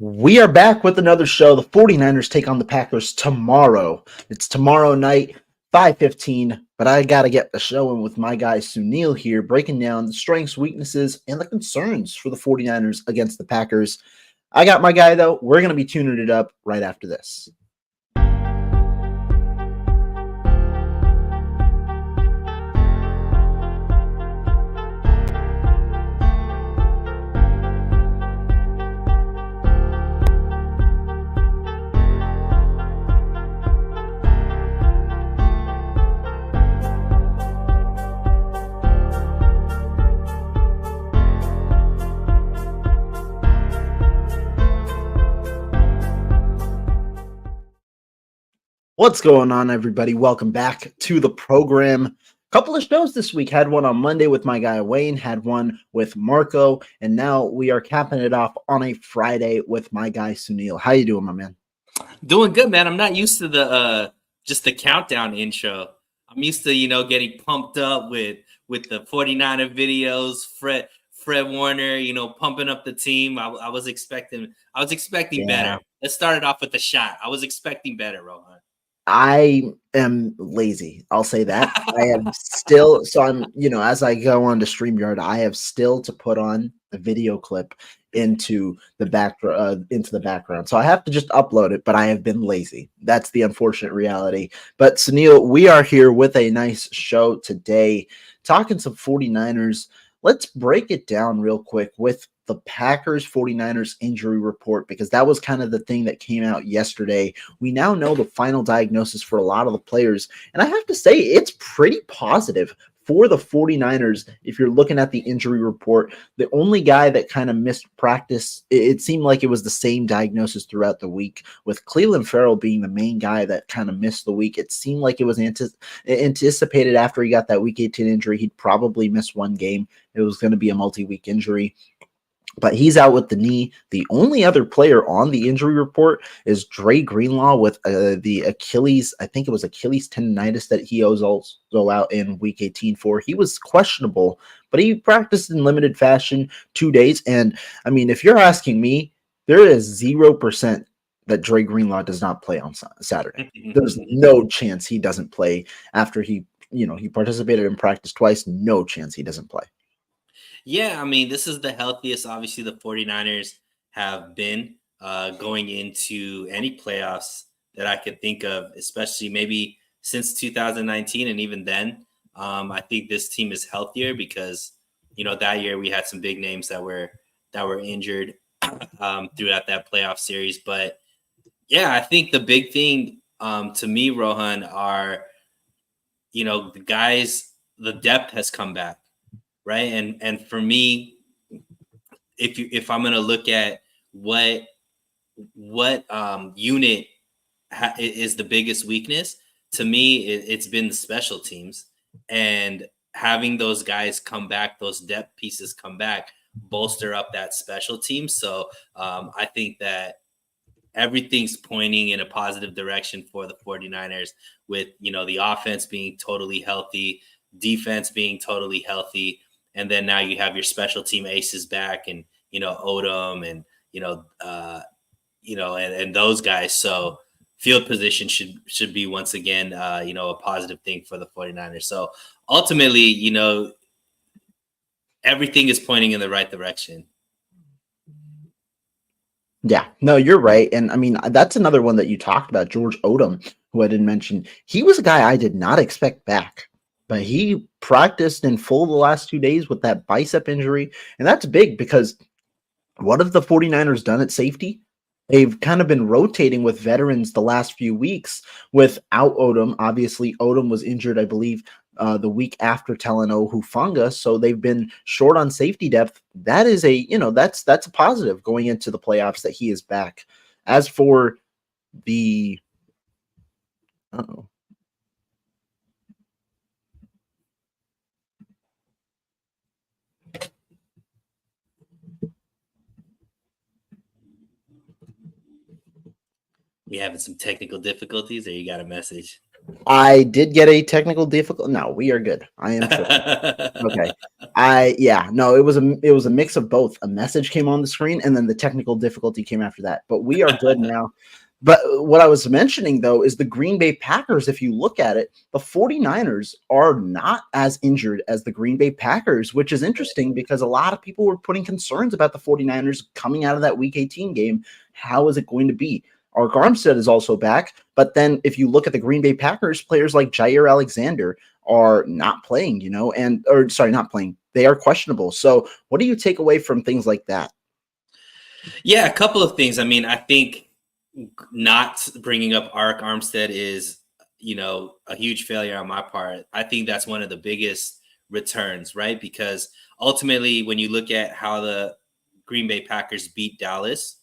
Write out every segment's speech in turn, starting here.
We are back with another show. The 49ers take on the Packers tomorrow. It's tomorrow night, 5:15, but I got to get the show in with my guy Sunil here, breaking down the strengths, weaknesses, and the concerns for the 49ers against the Packers. I got my guy, though. We're going to be tuning it up right after this. What's going on, everybody? Welcome back to the program. Couple of shows this week. Had one on Monday with my guy Wayne, had one with Marco, and now we are capping it off on a Friday with my guy Sunil. How you doing, my man? Doing good, man. I'm not used to the just the countdown intro. I'm used to, getting pumped up with the 49er videos, Fred Warner, pumping up the team. I was expecting better. Let's start it off with a shot. I was expecting better, Rohan. I am lazy. I'll say that. I am still, so I'm, as I go on to StreamYard, I have still to put on the video clip into the background. So I have to just upload it, but I have been lazy. That's the unfortunate reality. But Sunil, we are here with a nice show today, talking some 49ers. Let's break it down real quick with the Packers 49ers injury report, because that was kind of the thing that came out yesterday. We now know the final diagnosis for a lot of the players, and I have to say it's pretty positive for the 49ers. If you're looking at the injury report, the only guy that kind of missed practice, it seemed like it was the same diagnosis throughout the week, with Clelin Ferrell being the main guy that kind of missed the week. It seemed like it was anticipated after he got that week 18 injury, he'd probably miss one game. It was going to be a multi-week injury, but he's out with the knee. The only other player on the injury report is Dre Greenlaw with the Achilles. I think it was Achilles tendonitis that he was also out in week 18 for. He was questionable, but he practiced in limited fashion 2 days. And I mean, if you're asking me, there is 0% that Dre Greenlaw does not play on Saturday. There's no chance he doesn't play after he participated in practice twice. No chance he doesn't play. Yeah, I mean, this is the healthiest, obviously, the 49ers have been going into any playoffs that I could think of, especially maybe since 2019. And even then, I think this team is healthier because, that year we had some big names that were injured throughout that playoff series. But yeah, I think the big thing to me, Rohan, are, the guys, the depth has come back. Right. And for me, if I'm going to look at what unit is the biggest weakness, to me, it's been the special teams, and having those guys come back, those depth pieces come back, bolster up that special team. So I think that everything's pointing in a positive direction for the 49ers with, the offense being totally healthy, defense being totally healthy. And then now you have your special team aces back, and Odom, and and those guys. So field position should be once again a positive thing for the 49ers. So ultimately, everything is pointing in the right direction. Yeah, no, you're right. And I mean, that's another one that you talked about, George Odom, who I didn't mention. He was a guy I did not expect back, but he practiced in full the last 2 days with that bicep injury. And that's big because what have the 49ers done at safety? They've kind of been rotating with veterans the last few weeks without Odom. Obviously, Odom was injured, I believe, the week after Talanoa Hufanga, so they've been short on safety depth. That is that's a positive going into the playoffs that he is back. As for the We having some technical difficulties, or you got a message? I did get a technical difficult. No, we are good. I am tripping. Okay. No, it was a mix of both. A message came on the screen and then the technical difficulty came after that. But we are good now. But what I was mentioning though is the Green Bay Packers, if you look at it, the 49ers are not as injured as the Green Bay Packers, which is interesting because a lot of people were putting concerns about the 49ers coming out of that week 18 game. How is it going to be? Ark Armstead is also back, but then if you look at the Green Bay Packers, players like Jair Alexander are not playing, not playing. They are questionable. So, what do you take away from things like that? Yeah, a couple of things. I mean, I think not bringing up Ark Armstead is, a huge failure on my part. I think that's one of the biggest returns, right? Because ultimately, when you look at how the Green Bay Packers beat Dallas,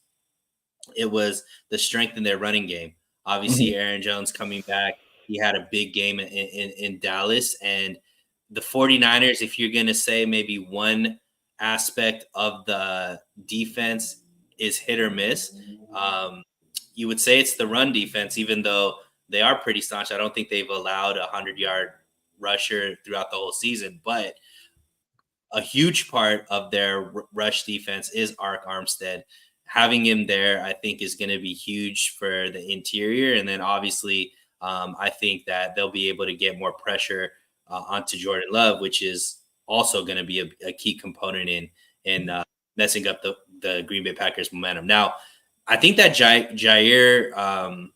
it was the strength in their running game. Obviously, Mhm. Aaron Jones coming back, he had a big game in Dallas. And the 49ers, if you're going to say maybe one aspect of the defense is hit or miss, um, you would say it's the run defense, even though they are pretty staunch. I don't think they've allowed a 100-yard rusher throughout the whole season, but a huge part of their rush defense is Ark Armstead. Having him there, I think, is going to be huge for the interior. And then obviously, I think that they'll be able to get more pressure onto Jordan Love, which is also going to be a key component in messing up the Green Bay Packers momentum. Now, I think that Jair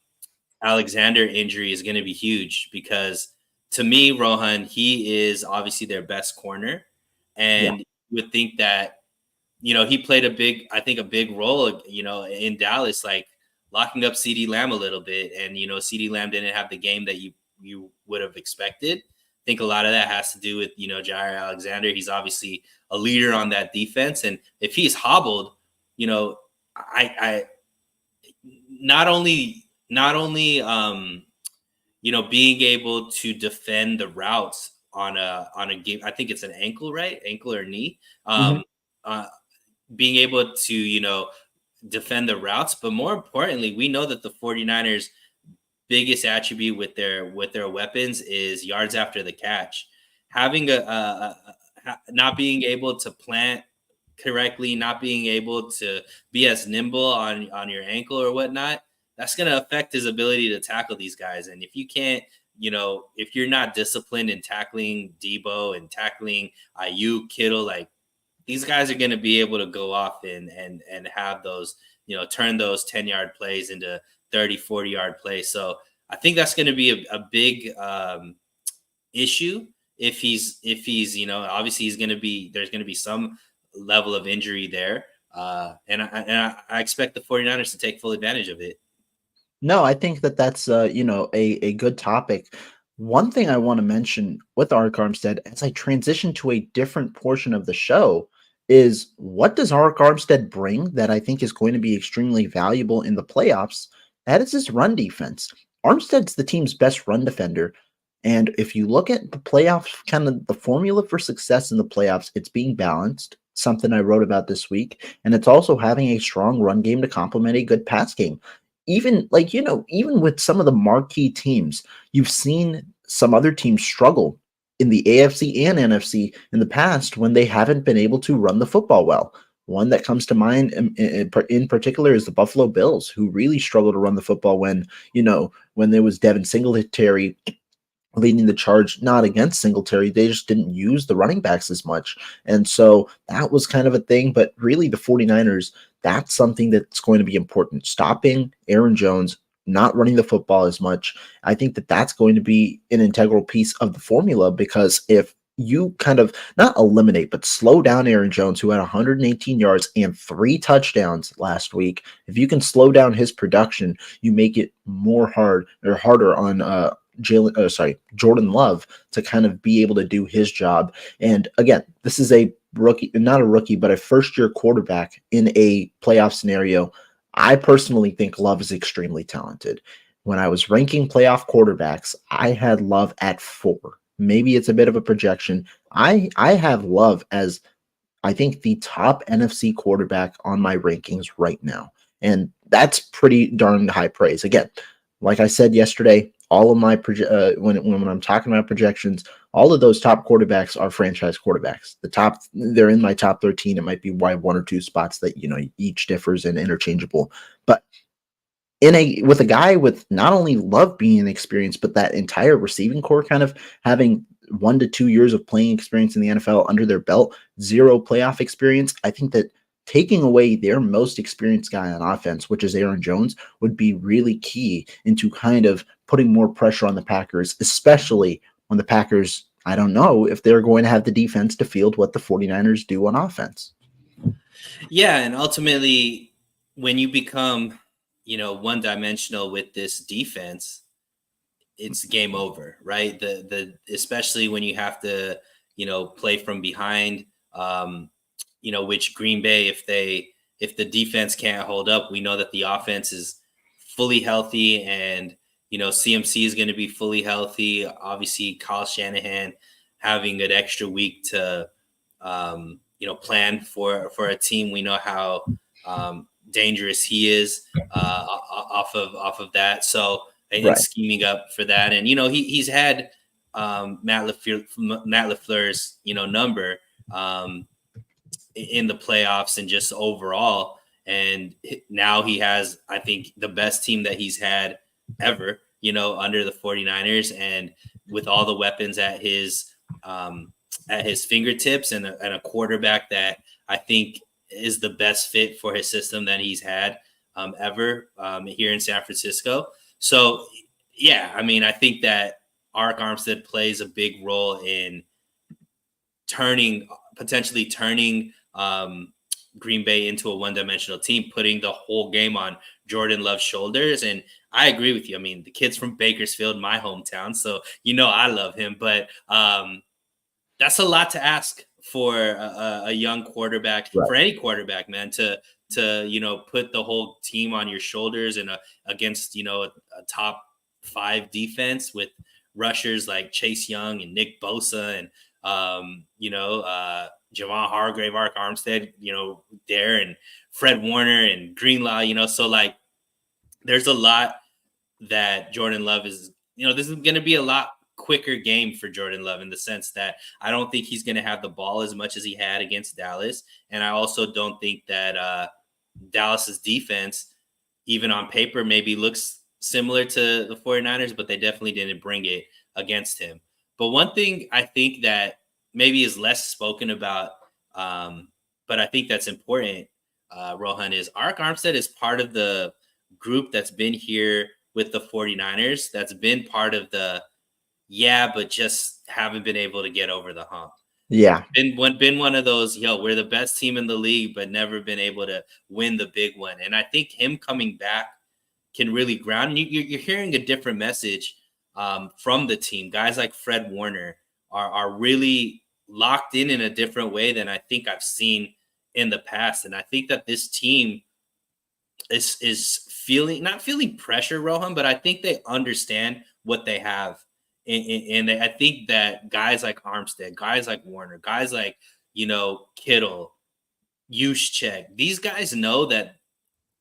Alexander injury is going to be huge because to me, Rohan, he is obviously their best corner. Yeah. And you would think that, he played a big role, in Dallas, like locking up CD Lamb a little bit. And, CD Lamb didn't have the game that you would have expected. I think a lot of that has to do with, Jair Alexander. He's obviously a leader on that defense. And if he's hobbled, I not only being able to defend the routes on a game. I think it's an ankle, right? Ankle or knee. Mhm. Uh, being able to defend the routes, but more importantly, we know that the 49ers biggest attribute with their weapons is yards after the catch. Having not being able to plant correctly, not being able to be as nimble on your ankle or whatnot, that's going to affect his ability to tackle these guys. And if you can't, if you're not disciplined in tackling Debo and tackling Ayuk, Kittle, like these guys are going to be able to go off and have those, turn those 10-yard plays into 30, 40-yard plays. So I think that's going to be a big issue if he's obviously there's going to be some level of injury there. And I expect the 49ers to take full advantage of it. No, I think that that's a good topic. One thing I want to mention with Ark Armstead as I transition to a different portion of the show is what does Ark Armstead bring that I think is going to be extremely valuable in the playoffs? That is his run defense. Armstead's the team's best run defender. And if you look at the playoffs, kind of the formula for success in the playoffs, it's being balanced, something I wrote about this week. And it's also having a strong run game to complement a good pass game. Even with some of the marquee teams, you've seen some other teams struggle in the AFC and NFC in the past when they haven't been able to run the football well. One that comes to mind in particular is the Buffalo Bills, who really struggled to run the football when there was Devin Singletary leading the charge, not against Singletary. They just didn't use the running backs as much. And so that was kind of a thing. But really, the 49ers, that's something that's going to be important. Stopping Aaron Jones, not running the football as much. I think that that's going to be an integral piece of the formula because if you kind of not eliminate, but slow down Aaron Jones, who had 118 yards and 3 touchdowns last week. If you can slow down his production, you make it harder on Jordan Love to kind of be able to do his job. And again, this is a rookie, not a rookie, but a first year quarterback in a playoff scenario. I personally think Love is extremely talented. When I was ranking playoff quarterbacks, I had Love at 4. Maybe it's a bit of a projection. I have Love as I think the top NFC quarterback on my rankings right now. And that's pretty darn high praise. Again, like I said yesterday, all of my when I'm talking about projections, all of those top quarterbacks are franchise quarterbacks. They're in my top 13. It might be why one or two spots that each differs and interchangeable, but with a guy with not only Love being experienced, but that entire receiving core kind of having 1 to 2 years of playing experience in the NFL under their belt, zero playoff experience, I think that taking away their most experienced guy on offense, which is Aaron Jones, would be really key into kind of putting more pressure on the Packers, especially when the Packers, I don't know if they're going to have the defense to field what the 49ers do on offense. Yeah, and ultimately, when you become, one-dimensional with this defense, it's game over, right? Especially when you have to, play from behind. Which Green Bay, if the defense can't hold up, we know that the offense is fully healthy, and CMC is going to be fully healthy. Obviously, Kyle Shanahan having an extra week to plan for a team. We know how dangerous he is off of that. So and scheming up for that, and he's had Matt LaFleur's number in the playoffs and just overall. And now he has, I think, the best team that he's had ever, under the 49ers, and with all the weapons at his fingertips, and a quarterback that I think is the best fit for his system that he's had ever here in San Francisco. So, yeah, I mean, I think that Arik Armstead plays a big role in potentially turning Green Bay into a one-dimensional team, putting the whole game on Jordan Love's shoulders. And I agree with you. I mean, the kid's from Bakersfield, my hometown, so I love him. But that's a lot to ask for a young quarterback, for any quarterback, man, to put the whole team on your shoulders and against a top 5 defense with rushers like Chase Young and Nick Bosa and Javon Hargrave, Arik Armstead, there, and Fred Warner and Greenlaw, so like there's a lot that Jordan Love is, this is going to be a lot quicker game for Jordan Love, in the sense that I don't think he's going to have the ball as much as he had against Dallas. And I also don't think that Dallas's defense, even on paper, maybe looks similar to the 49ers, but they definitely didn't bring it against him. But one thing I think that maybe is less spoken about, but I think that's important, Rohan, is Arik Armstead is part of the group that's been here with the 49ers, that's been part of the but just haven't been able to get over the hump. Yeah. Been one of those, we're the best team in the league, but never been able to win the big one. And I think him coming back can really ground. You're hearing a different message from the team. Guys like Fred Warner are really locked in a different way than I think I've seen in the past. And I think that this team is not feeling pressure, Rohan, but I think they understand what they have. And I think that guys like Armstead, guys like Warner, guys like, Kittle, Juszczyk, these guys know that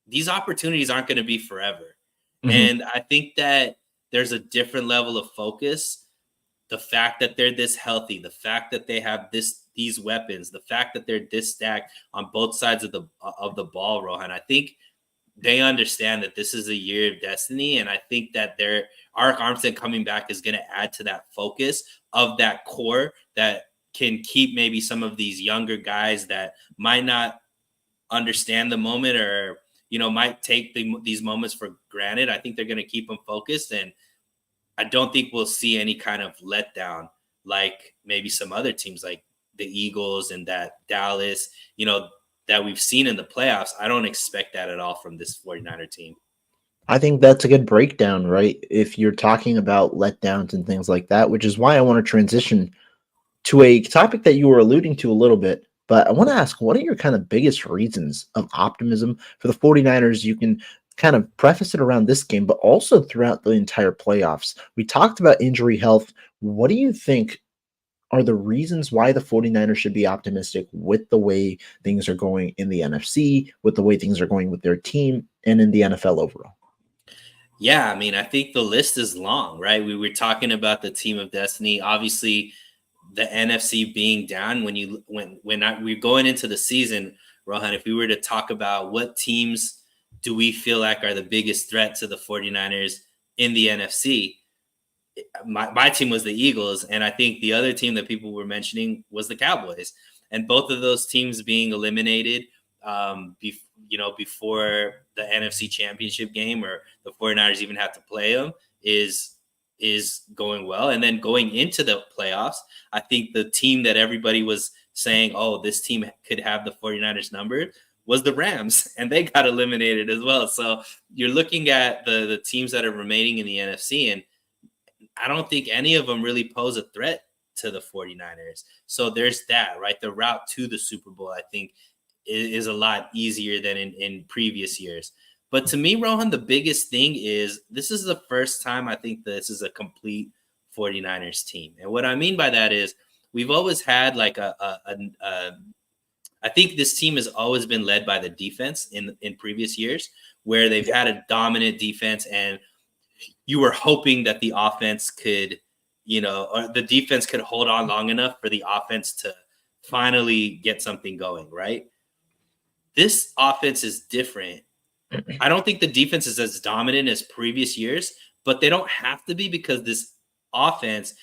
these opportunities aren't going to be forever. Mm-hmm. And I think that there's a different level of focus. The fact that they're this healthy, the fact that they have these weapons, the fact that they're this stacked on both sides of the ball, Rohan, I think they understand that this is a year of destiny. And I think that Arik Armstead coming back is going to add to that focus of that core that can keep maybe some of these younger guys that might not understand the moment, or, might take these moments for granted. I think they're going to keep them focused. And I don't think we'll see any kind of letdown like maybe some other teams like the Eagles and that Dallas, that we've seen in the playoffs. I don't expect that at all from this 49er team. I think that's a good breakdown, right? If you're talking about letdowns and things like that, which is why I want to transition to a topic that you were alluding to a little bit. But I want to ask, what are your kind of biggest reasons of optimism for the 49ers? You can kind of preface it around this game, but also throughout the entire playoffs. We talked about injury health. What do you think are the reasons why the 49ers should be optimistic with the way things are going in the NFC, with the way things are going with their team, and in the NFL overall? Yeah, I mean, I think the list is long, right? We were talking about the team of destiny. Obviously, the NFC being down we're going into the season, Rohan, if we were to talk about what teams do we feel like are the biggest threat to the 49ers in the NFC, my team was the Eagles, and I think the other team that people were mentioning was the Cowboys. And both of those teams being eliminated before the NFC Championship game, or the 49ers even have to play them, is going well. And then going into the playoffs, I think the team that everybody was saying, oh, this team could have the 49ers number, was the Rams, and they got eliminated as well. So you're looking at the teams that are remaining in the NFC, and I don't think any of them really pose a threat to the 49ers. So there's that, right? The route to the Super Bowl, I think, is a lot easier than in previous years. But to me, Rohan, the biggest thing is this is the first time I think this is a complete 49ers team. And what I mean by that is we've always had like I think this team has always been led by the defense in previous years, where they've had a dominant defense, and you were hoping that the offense could, or the defense could hold on long enough for the offense to finally get something going, right? This offense is different. I don't think the defense is as dominant as previous years, but they don't have to be, because this offense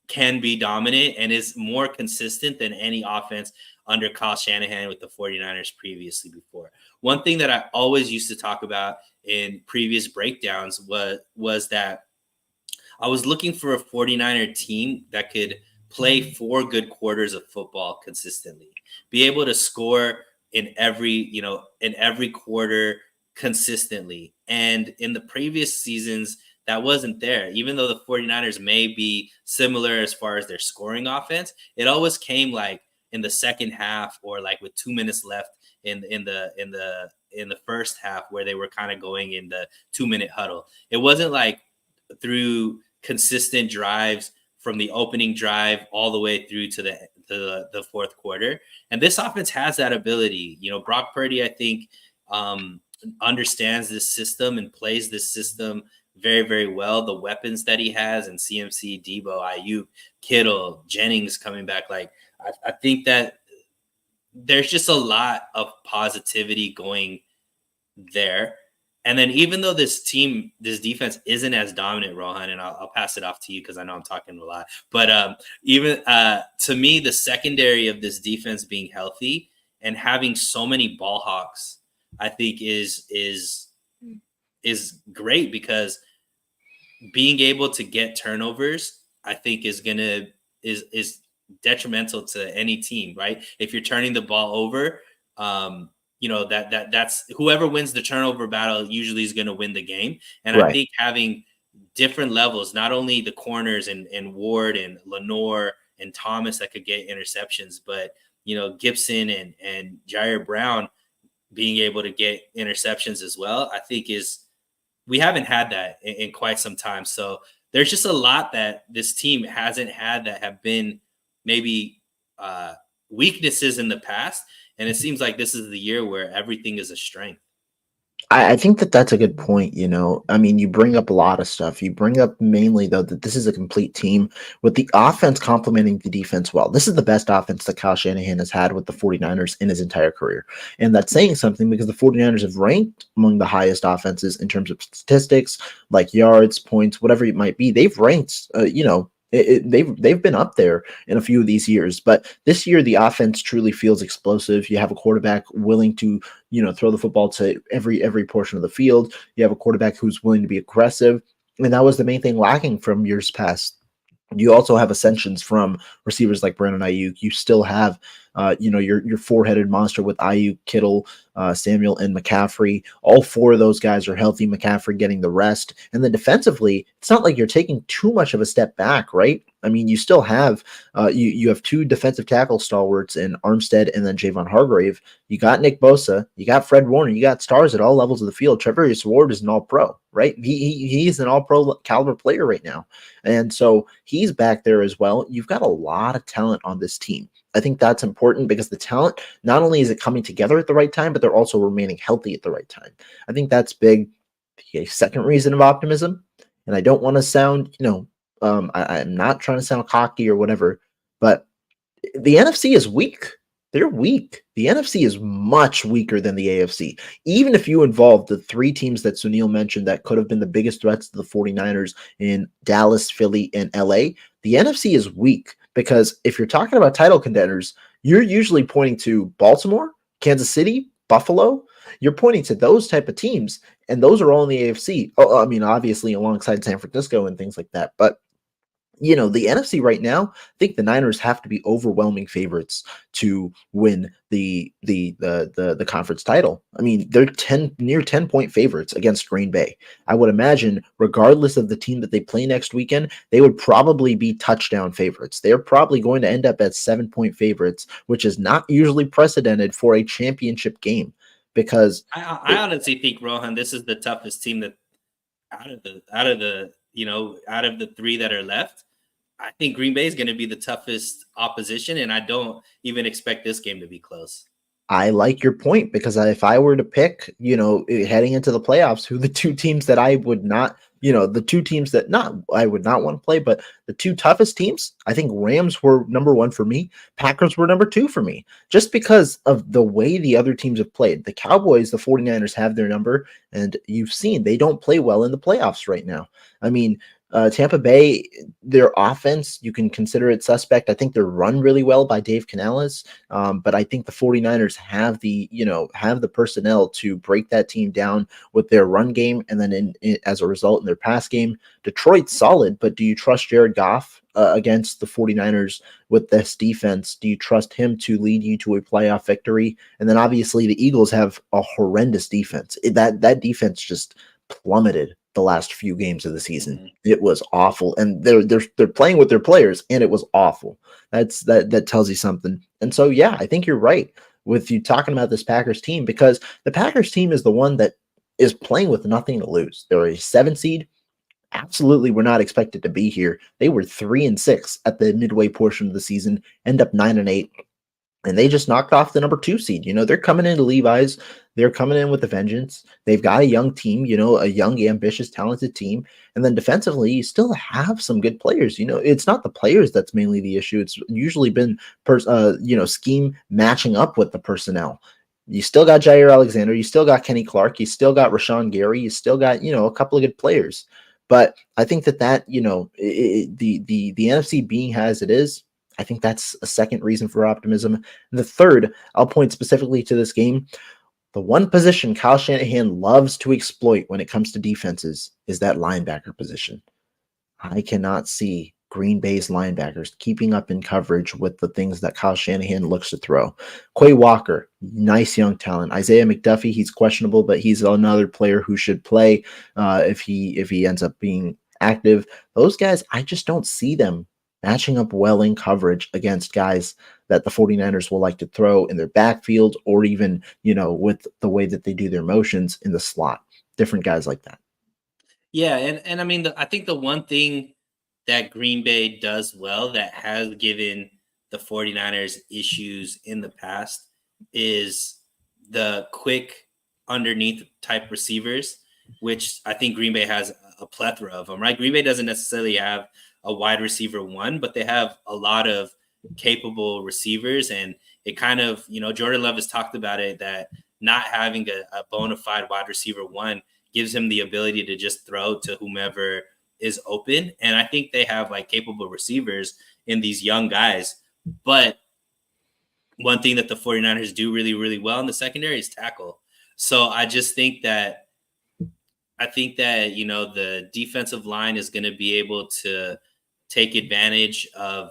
can be dominant and is more consistent than any offense under Kyle Shanahan with the 49ers previously before. One thing that I always used to talk about in previous breakdowns was that I was looking for a 49er team that could play 4 good quarters of football consistently, be able to score in every quarter consistently. And in the previous seasons, that wasn't there. Even though the 49ers may be similar as far as their scoring offense, it always came like in the second half, or like with 2 minutes left in the first half, where they were kind of going in the 2-minute huddle. It wasn't like through consistent drives from the opening drive all the way through to the fourth quarter. And this offense has that ability. Brock Purdy, I think, understands this system and plays this system very, very well. The weapons that he has, and CMC, Debo, Ayuk, Kittle, Jennings coming back. Like, I think that there's just a lot of positivity going there. And then even though this defense isn't as dominant, Rohan, and I'll pass it off to you because I know I'm talking a lot, but even to me, the secondary of this defense being healthy and having so many ball hawks, I think is great, because being able to get turnovers, I think is detrimental to any team, right? If you're turning the ball over, that's whoever wins the turnover battle usually is going to win the game. And right. I think having different levels, not only the corners and Ward and Lenore and Thomas that could get interceptions, but Gibson and Jair Brown being able to get interceptions as well, I think we haven't had that in quite some time. So there's just a lot that this team hasn't had that have been maybe weaknesses in the past. And it seems like this is the year where everything is a strength. I think that's a good point. I mean, you bring up a lot of stuff. You bring up mainly, though, that this is a complete team with the offense complementing the defense well. This is the best offense that Kyle Shanahan has had with the 49ers in his entire career. And that's saying something, because the 49ers have ranked among the highest offenses in terms of statistics, like yards, points, whatever it might be. They've ranked, they've been up there in a few of these years, but this year the offense truly feels explosive. You have a quarterback willing to throw the football to every portion of the field. You have a quarterback who's willing to be aggressive, and that was the main thing lacking from years past. You also have ascensions from receivers like Brandon Ayuk. You still have, your four-headed monster with Ayuk, Kittle, Samuel, and McCaffrey. All 4 of those guys are healthy. McCaffrey getting the rest. And then defensively, it's not like you're taking too much of a step back, right? I mean, you still have you have 2 defensive tackle stalwarts in Armstead and then Javon Hargrave. You got Nick Bosa. You got Fred Warner. You got stars at all levels of the field. Trevor Ward is an all-pro, right? He's an all-pro caliber player right now. And so he's back there as well. You've got a lot of talent on this team. I think that's important, because the talent, not only is it coming together at the right time, but they're also remaining healthy at the right time. I think that's big. The second reason of optimism, and I don't want to sound, I'm not trying to sound cocky or whatever, but the NFC is weak. They're weak. The NFC is much weaker than the AFC. Even if you involve the three teams that Sunil mentioned that could have been the biggest threats to the 49ers in Dallas, Philly, and LA, the NFC is weak because if you're talking about title contenders, you're usually pointing to Baltimore, Kansas City, Buffalo. You're pointing to those type of teams, and those are all in the AFC. Oh, I mean, obviously alongside San Francisco and things like that, but the NFC right now, I think the Niners have to be overwhelming favorites to win the conference title. I mean, they're near 10-point favorites against Green Bay. I would imagine, regardless of the team that they play next weekend, they would probably be touchdown favorites. They're probably going to end up at 7-point favorites, which is not usually precedented for a championship game because I honestly think, Rohan, this is the toughest team that out of the three that are left. I think Green Bay is going to be the toughest opposition, and I don't even expect this game to be close. I like your point because if I were to pick, heading into the playoffs, who the two teams that I would not, the two teams that not I would not want to play, but the two toughest teams, I think Rams were number one for me. Packers were number two for me, just because of the way the other teams have played. The Cowboys, the 49ers have their number, and you've seen they don't play well in the playoffs right now. I mean, Tampa Bay, their offense, you can consider it suspect. I think they're run really well by Dave Canales, but I think the 49ers have the personnel to break that team down with their run game, and then as a result in their pass game. Detroit's solid, but do you trust Jared Goff against the 49ers with this defense? Do you trust him to lead you to a playoff victory? And then obviously the Eagles have a horrendous defense. That defense just plummeted the last few games of the season. It was awful, and they're playing with their players, and it was awful. That tells you something. And so yeah, I think you're right with you talking about this Packers team, because the Packers team is the one that is playing with nothing to lose. They're a 7 seed. Absolutely, we're not expected to be here. They were 3-6 at the midway portion of the season, end up 9-8. And they just knocked off the number 2 seed. They're coming into Levi's. They're coming in with a vengeance. They've got a young team, a young, ambitious, talented team. And then defensively, you still have some good players. It's not the players that's mainly the issue. It's usually been, scheme matching up with the personnel. You still got Jair Alexander. You still got Kenny Clark. You still got Rashawn Gary. You still got, a couple of good players. But I think that the NFC being as it is, I think that's a second reason for optimism. And the third, I'll point specifically to this game. The one position Kyle Shanahan loves to exploit when it comes to defenses is that linebacker position. I cannot see Green Bay's linebackers keeping up in coverage with the things that Kyle Shanahan looks to throw. Quay Walker, nice young talent. Isaiah McDuffie, he's questionable, but he's another player who should play if he ends up being active. Those guys, I just don't see them matching up well in coverage against guys that the 49ers will like to throw in their backfield, or even, with the way that they do their motions in the slot. Different guys like that. Yeah, and I mean, I think the one thing that Green Bay does well that has given the 49ers issues in the past is the quick underneath type receivers, which I think Green Bay has a plethora of them, right? Green Bay doesn't necessarily have a wide receiver one, but they have a lot of capable receivers. And it kind of, Jordan Love has talked about it, that not having a bona fide wide receiver one gives him the ability to just throw to whomever is open. And I think they have like capable receivers in these young guys. But one thing that the 49ers do really, really well in the secondary is tackle. So I just think that the defensive line is going to be able to take advantage of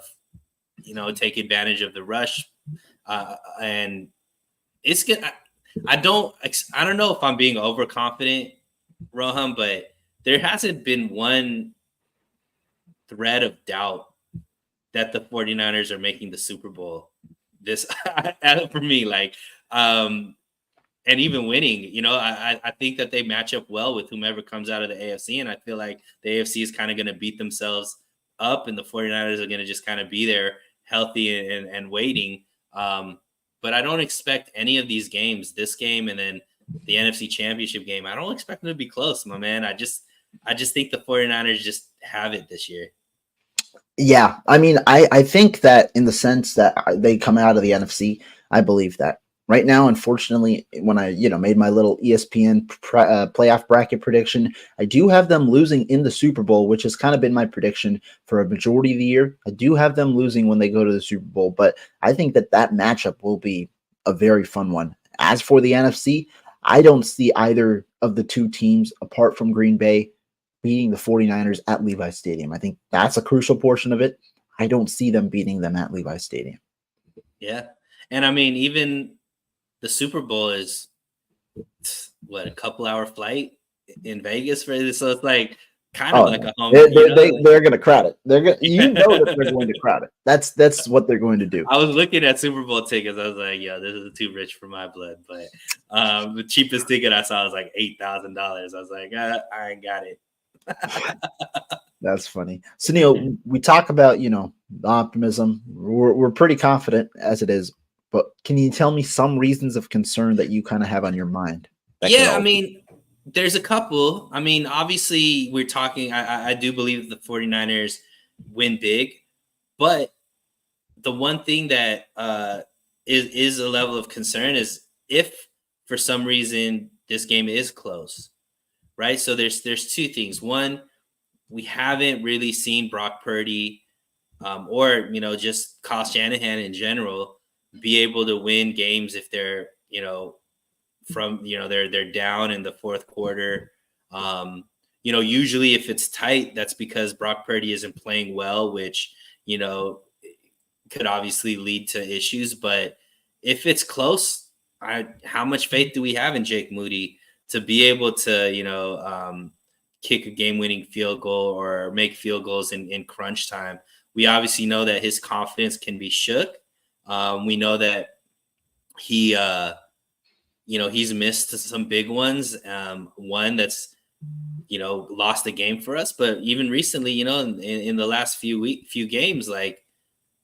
the rush, and it's good. I don't know if I'm being overconfident, Rohan, but there hasn't been one thread of doubt that the 49ers are making the Super Bowl this for me. And even winning, I think that they match up well with whomever comes out of the AFC. And I feel like the AFC is kind of going to beat themselves up, and the 49ers are going to just kind of be there healthy and waiting. But I don't expect any of these games, this game and then the NFC Championship game. I don't expect them to be close, my man. I just think the 49ers just have it this year. Yeah, I mean, I think that in the sense that they come out of the NFC, I believe that. Right now, unfortunately, when I made my little ESPN playoff bracket prediction, I do have them losing in the Super Bowl, which has kind of been my prediction for a majority of the year. I do have them losing when they go to the Super Bowl, but I think that matchup will be a very fun one. As for the NFC, I don't see either of the two teams apart from Green Bay beating the 49ers at Levi Stadium. I think that's a crucial portion of it. I don't see them beating them at Levi Stadium. Yeah. And I mean, even the Super Bowl is what, a couple hour flight in Vegas for this. So it's like kind of like a home. They're going to crowd it. They're going, that they're going to crowd it. That's what they're going to do. I was looking at Super Bowl tickets. I was like, yeah, this is too rich for my blood. But the cheapest ticket I saw was like $8,000. I was like, I ain't got it. That's funny. So Neil, we talk about the optimism. We're pretty confident as it is, but can you tell me some reasons of concern that you kind of have on your mind? Yeah, I mean, there's a couple. I mean, obviously, we're talking. I do believe the 49ers win big, but the one thing that is a level of concern is if for some reason this game is close, right? So there's two things. One, we haven't really seen Brock Purdy or just Kyle Shanahan in general be able to win games if they're they're down in the fourth quarter. Usually if it's tight, that's because Brock Purdy isn't playing well, which could obviously lead to issues. But if it's close, how much faith do we have in Jake Moody to be able to kick a game-winning field goal or make field goals in crunch time? We obviously know that his confidence can be shook. We know that he he's missed some big ones. One that's lost the game for us, but even recently, in the last few games, like,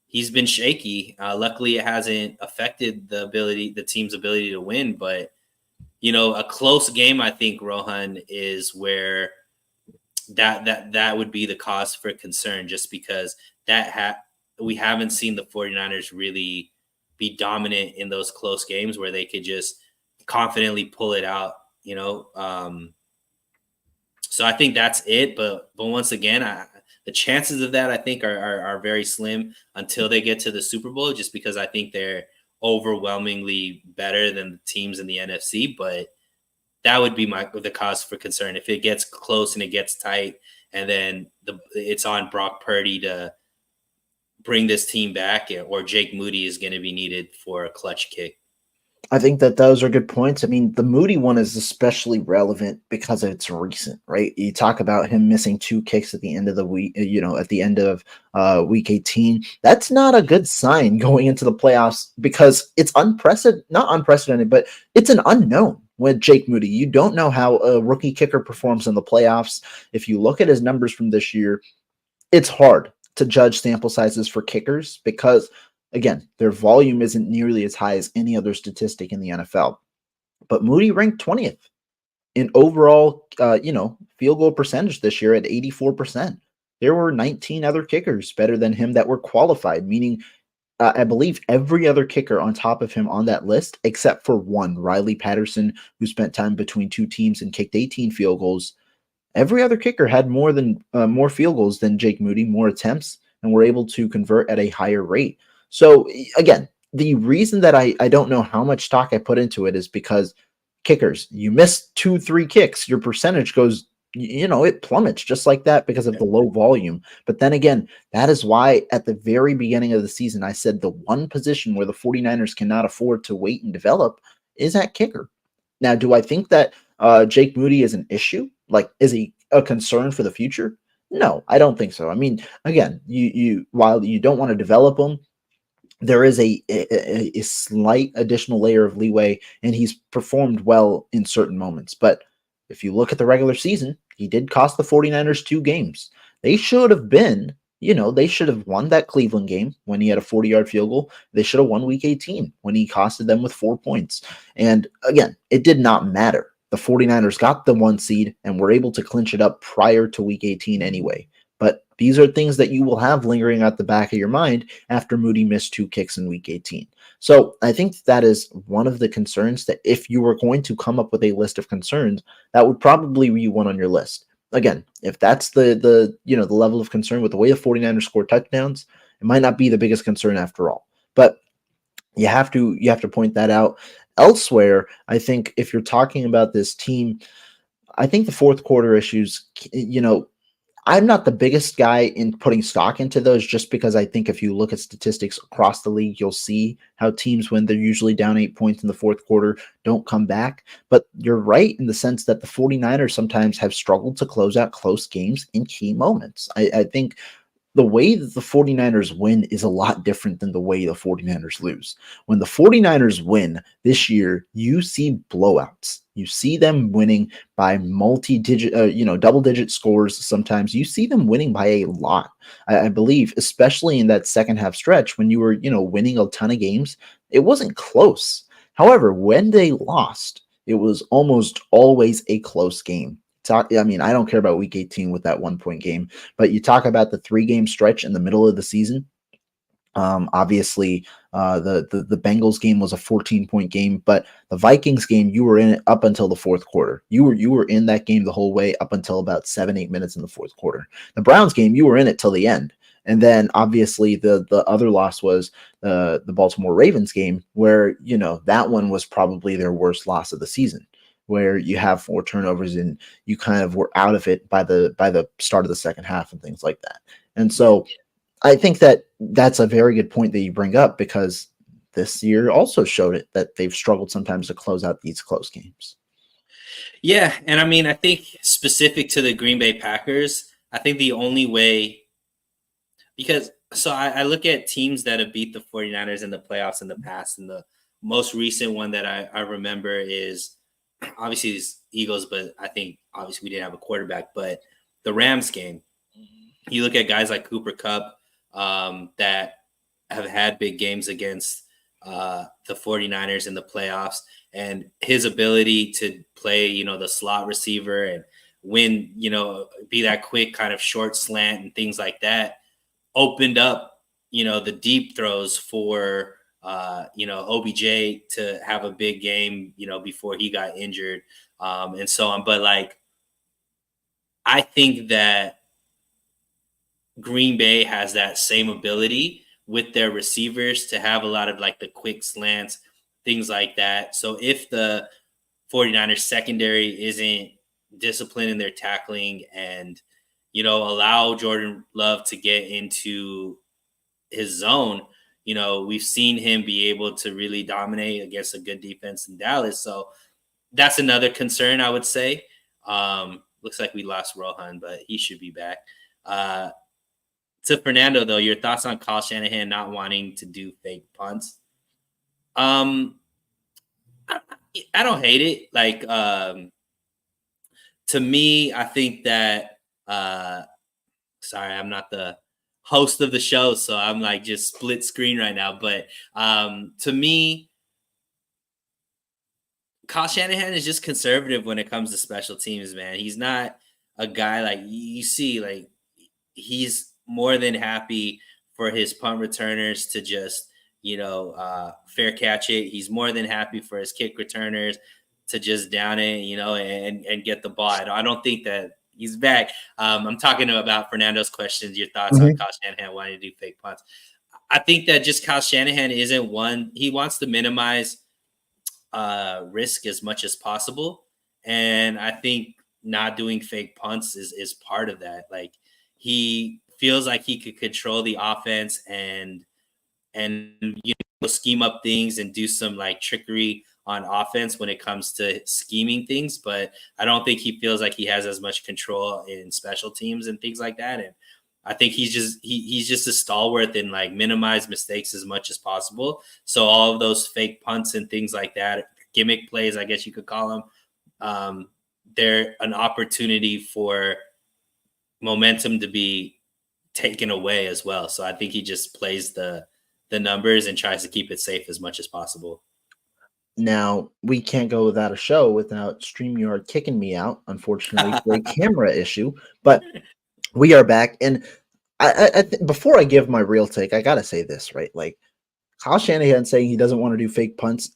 he's been shaky. Luckily, it hasn't affected the team's ability to win. But a close game, I think, Rohan, is where that would be the cause for concern, just because we haven't seen the 49ers really be dominant in those close games where they could just confidently pull it out. So I think that's it. But once again, the chances of that, I think, are very slim until they get to the Super Bowl, just because I think they're overwhelmingly better than the teams in the NFC. But that would be the cause for concern if it gets close and it gets tight, and then it's on Brock Purdy to bring this team back, or Jake Moody is going to be needed for a clutch kick. I think that those are good points. I mean, the Moody one is especially relevant because it's recent, right? You talk about him missing 2 kicks at the end of the week, at the end of week 18. That's not a good sign going into the playoffs, because it's not unprecedented, but it's an unknown with Jake Moody. You don't know how a rookie kicker performs in the playoffs. If you look at his numbers from this year, it's hard to judge sample sizes for kickers because, again, their volume isn't nearly as high as any other statistic in the NFL. But Moody ranked 20th in overall, field goal percentage this year at 84%. There were 19 other kickers better than him that were qualified, meaning I believe every other kicker on top of him on that list, except for one, Riley Patterson, who spent time between 2 teams and kicked 18 field goals. Every other kicker had more field goals than Jake Moody, more attempts, and were able to convert at a higher rate. So again, the reason that I don't know how much stock I put into it is because kickers, you miss 2-3 kicks, your percentage goes, it plummets just like that because of the low volume. But then again, that is why at the very beginning of the season, I said the one position where the 49ers cannot afford to wait and develop is at kicker. Now, do I think that Jake Moody is an issue? Like, is he a concern for the future? No, I don't think so. I mean, again, you while you don't want to develop him, there is a slight additional layer of leeway, and he's performed well in certain moments. But if you look at the regular season, he did cost the 49ers 2 games. They should have been they should have won that Cleveland game when he had a 40-yard field goal. They should have won week 18 when he costed them with 4 points. And again, it did not matter. The 49ers got the 1 seed and were able to clinch it up prior to week 18 anyway. But these are things that you will have lingering at the back of your mind after Moody missed 2 kicks in week 18. So I think that is one of the concerns that if you were going to come up with a list of concerns, that would probably be one on your list. Again, if that's the level of concern with the way the 49ers score touchdowns, it might not be the biggest concern after all. But you have to point that out. Elsewhere, I think if you're talking about this team, I think the fourth quarter issues, I'm not the biggest guy in putting stock into those, just because I think if you look at statistics across the league, you'll see how teams, when they're usually down 8 points in the fourth quarter, don't come back. But you're right in the sense that the 49ers sometimes have struggled to close out close games in key moments. I think the way that the 49ers win is a lot different than the way the 49ers lose. When the 49ers win this year, you see blowouts. You see them winning by multi-digit, double-digit scores. Sometimes you see them winning by a lot. I believe, especially in that second half stretch when you were, winning a ton of games, it wasn't close. However, when they lost, it was almost always a close game. I don't care about week 18 with that 1-point game, but you talk about the 3-game stretch in the middle of the season. Obviously, the Bengals game was a 14-point game, but the Vikings game, you were in it up until the fourth quarter. You were in that game the whole way up until about 7-8 minutes in the fourth quarter. The Browns game, you were in it till the end. And then obviously the other loss was the Baltimore Ravens game, where that one was probably their worst loss of the season, where you have 4 turnovers and you kind of were out of it by the start of the second half and things like that. And so I think that that's a very good point that you bring up, because this year also showed it that they've struggled sometimes to close out these close games. Yeah, and I think specific to the Green Bay Packers, I think the only way, because I look at teams that have beat the 49ers in the playoffs in the past, and the most recent one that I remember is obviously these Eagles, but I think obviously we didn't have a quarterback, but the Rams game. You look at guys like Cooper Kupp that have had big games against the 49ers in the playoffs, and his ability to play, the slot receiver and win, be that quick kind of short slant and things like that opened up, the deep throws for OBJ to have a big game, before he got injured, and so on. But I think that Green Bay has that same ability with their receivers to have a lot of the quick slants, things like that. So if the 49ers secondary isn't disciplined in their tackling and, allow Jordan Love to get into his zone, we've seen him be able to really dominate against a good defense in Dallas. So that's another concern, I would say. Looks like we lost Rohan, but he should be back. To Fernando, though, your thoughts on Kyle Shanahan not wanting to do fake punts? I don't hate it. To me, I think that sorry, I'm not the host of the show, so I'm just split screen right now. But to me, Kyle Shanahan is just conservative when it comes to special teams, man. He's not a guy you see, he's more than happy for his punt returners to just, fair catch it. He's more than happy for his kick returners to just down it, and get the ball. I don't think that he's back. I'm talking about Fernando's questions, your thoughts on Kyle Shanahan wanting to do fake punts. I think that just Kyle Shanahan isn't one. He wants to minimize risk as much as possible. And I think not doing fake punts is part of that. He feels like he could control the offense and scheme up things and do some trickery on offense when it comes to scheming things, but I don't think he feels like he has as much control in special teams and things like that. And I think he's just a stalwart and minimize mistakes as much as possible. So all of those fake punts and things like that, gimmick plays, I guess you could call them, they're an opportunity for momentum to be taken away as well. So I think he just plays the numbers and tries to keep it safe as much as possible. Now, we can't go without a show without StreamYard kicking me out, unfortunately, for a camera issue. But we are back, and before I give my real take, I gotta say this, right? Like Kyle Shanahan saying he doesn't want to do fake punts.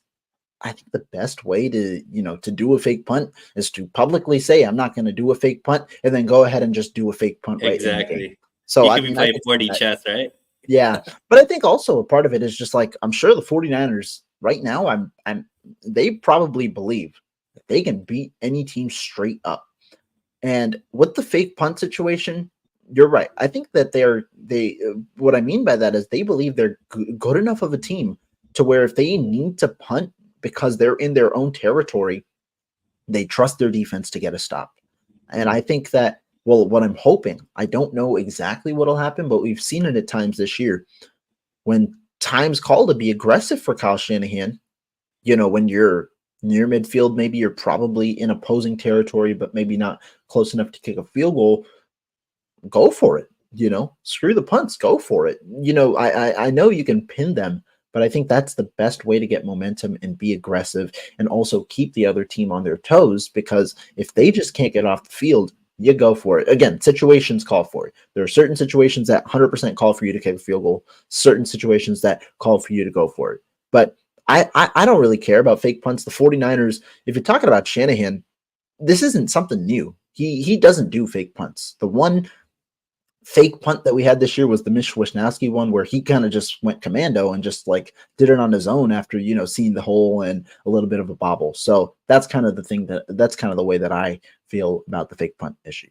I think the best way to do a fake punt is to publicly say I'm not going to do a fake punt, and then go ahead and just do a fake punt right in the game. Exactly. So You I could be mean, I playing could see 4D that. chess, right? Yeah, but I think also a part of it is just like I'm sure the 49ers right now, they probably believe that they can beat any team straight up. And with the fake punt situation, you're right. I think that what I mean by that is they believe they're good enough of a team to where if they need to punt because they're in their own territory, they trust their defense to get a stop. And I think that, well, what I'm hoping, I don't know exactly what'll happen, but we've seen it at times this year when times call to be aggressive for Kyle Shanahan, when you're near midfield, maybe you're probably in opposing territory, but maybe not close enough to kick a field goal. Go for it. Screw the punts. Go for it. I know you can pin them, but I think that's the best way to get momentum and be aggressive and also keep the other team on their toes, because if they just can't get off the field, you go for it. Again, situations call for it. There are certain situations that 100% call for you to kick a field goal, certain situations that call for you to go for it. But I don't really care about fake punts. The 49ers, if you're talking about Shanahan, this isn't something new. He doesn't do fake punts. The one fake punt that we had this year was the Mitch Wishnowsky one, where he kind of just went commando and just like did it on his own after seeing the hole and a little bit of a bobble. So that's kind of the way that I feel about the fake punt issue.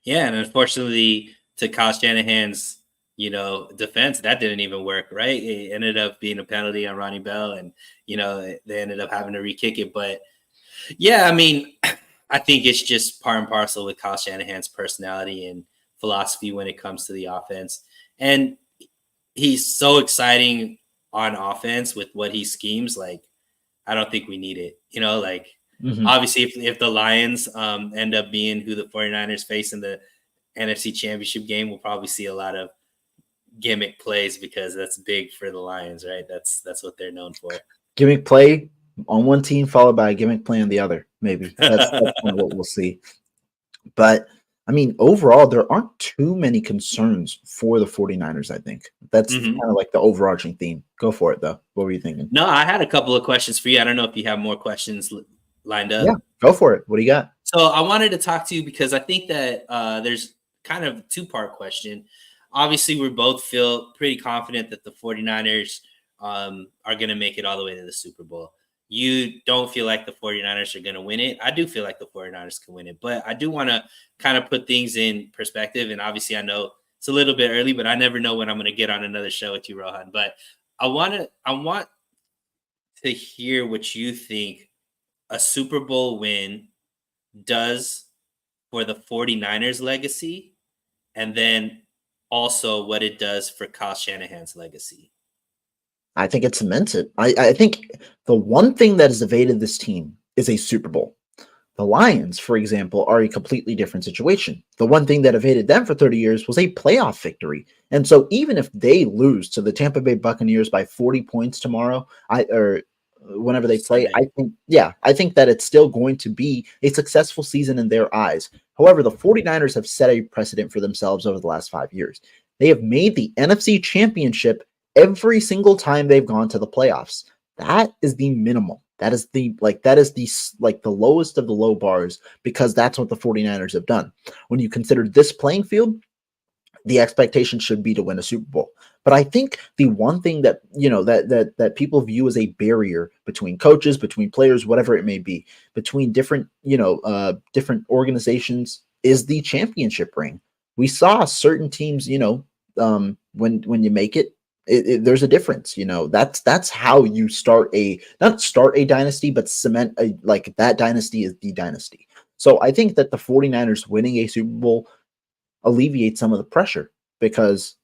Yeah, and unfortunately, to Kyle Shanahan's defense, that didn't even work. Right, it ended up being a penalty on Ronnie Bell, and they ended up having to re-kick it. But yeah, I mean, I think it's just part and parcel with Kyle Shanahan's personality and philosophy when it comes to the offense. And he's so exciting on offense with what he schemes. Like, I don't think we need it. Obviously, if the Lions end up being who the 49ers face in the NFC Championship game, we'll probably see a lot of gimmick plays because that's big for the Lions, right? That's what they're known for. Gimmick play on one team followed by a gimmick play on the other. Maybe that's kind of what we'll see. But I mean, overall, there aren't too many concerns for the 49ers, I think. That's kind of like the overarching theme. Go for it, though. What were you thinking? No, I had a couple of questions for you. I don't know if you have more questions lined up. Yeah, go for it. What do you got? So I wanted to talk to you because I think that there's kind of a two-part question. Obviously, we both feel pretty confident that the 49ers are going to make it all the way to the Super Bowl. You don't feel like the 49ers are going to win it. I do feel like the 49ers can win it, but I do want to kind of put things in perspective. And obviously I know it's a little bit early, but I never know when I'm going to get on another show with you, Rohan. But I want to hear what you think a Super Bowl win does for the 49ers legacy, and then also what it does for Kyle Shanahan's legacy. I think it cements it. I think the one thing that has evaded this team is a Super Bowl. The Lions, for example, are a completely different situation. The one thing that evaded them for 30 years was a playoff victory. And so even if they lose to the Tampa Bay Buccaneers by 40 points tomorrow, or whenever they play, I think that it's still going to be a successful season in their eyes. However, the 49ers have set a precedent for themselves over the last 5 years. They have made the NFC Championship every single time they've gone to the playoffs. That is the minimal. That is the lowest of the low bars, because that's what the 49ers have done. When you consider this playing field, the expectation should be to win a Super Bowl. But I think the one thing that that people view as a barrier between coaches, between players, whatever it may be, between different different organizations, is the championship ring. We saw certain teams, when you make it, there's a difference. That's how you not start a dynasty, but cement that dynasty is the dynasty. So I think that the 49ers winning a Super Bowl alleviates some of the pressure, because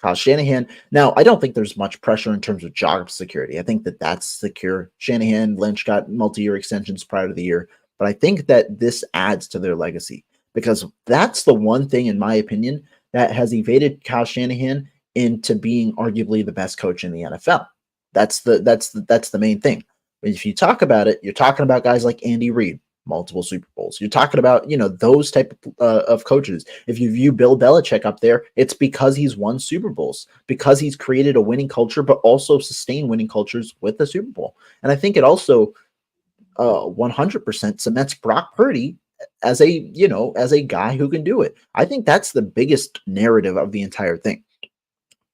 Kyle Shanahan, now I don't think there's much pressure in terms of job security. I think that that's secure. Shanahan, Lynch got multi-year extensions prior to the year, but I think that this adds to their legacy, because that's the one thing, in my opinion, that has evaded Kyle Shanahan into being arguably the best coach in the NFL. That's the main thing. If you talk about it, you're talking about guys like Andy Reid, multiple Super Bowls. You're talking about those type of coaches. If you view Bill Belichick up there, it's because he's won Super Bowls, because he's created a winning culture, but also sustained winning cultures with the Super Bowl. And I think it also 100% cements Brock Purdy as a guy who can do it. I think that's the biggest narrative of the entire thing.